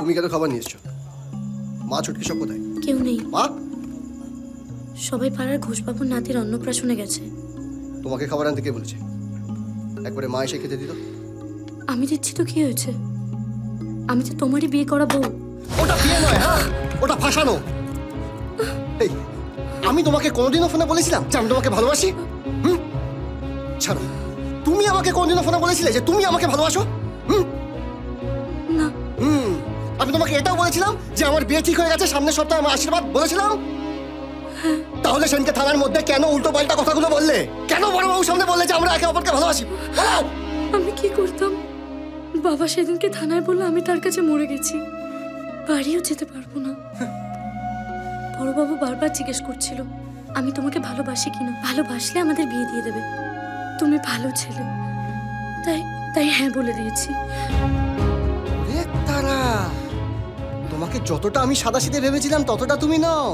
তুমি কেন খাবার নিয়ে এসছো? মা ছুটকি সব কোথায়? কেউ নেই। মা? সবাই পাড়ার ঘোষবাবুর নাতির অন্নপ্রাশনে গেছে। তোমাকে খাবার আনতে কে বলেছে? একবারে মা এসে খেতে দিত। আমি দিচ্ছি তো কি হয়েছে? আমি তো তোমারই বিয়ে করা বউ। ওটা বিয়ে নয়, হ্যাঁ, ওটা ফাঁসানো। এই, আমি তোমাকে কোনোদিনও ফোনে বলেছিলাম যে আমি তোমাকে ভালোবাসি? ছাড়ো, তুমি আমাকে কোনোদিনও ফোনে বলেছিলে যে তুমি আমাকে ভালোবাসো? না। আমি তোমাকে এটাও বলেছিলাম যে আমার বিয়ে ঠিক হয়ে গেছে, সামনের সপ্তাহে আমার আশীর্বাদ, বলেছিলাম? তাহলে সেদিনকে থানার মধ্যে কেন উল্টো পাল্টা কথাগুলো বললে? কেন বড় বাবুর সামনে বললে যে আমরা একে অপরকে ভালোবাসি? আমি কি করতাম? বাবা সেদিনকে থানায় বললো আমি তার কাছে মরে গেছি, বাড়িও যেতে পারবো না। বড়বাবু বারবার জিজ্ঞেস করছিল আমি তোমাকে ভালোবাসি কিনা, ভালোবাসলে আমাদের বিয়ে দিয়ে দেবে, তুমি ভালো ছেলে, তাই তাই হ্যাঁ বলে দিয়েছি। তোমাকে যতটা আমি সাদাসিধে ভেবেছিলাম ততটা তুমি নও।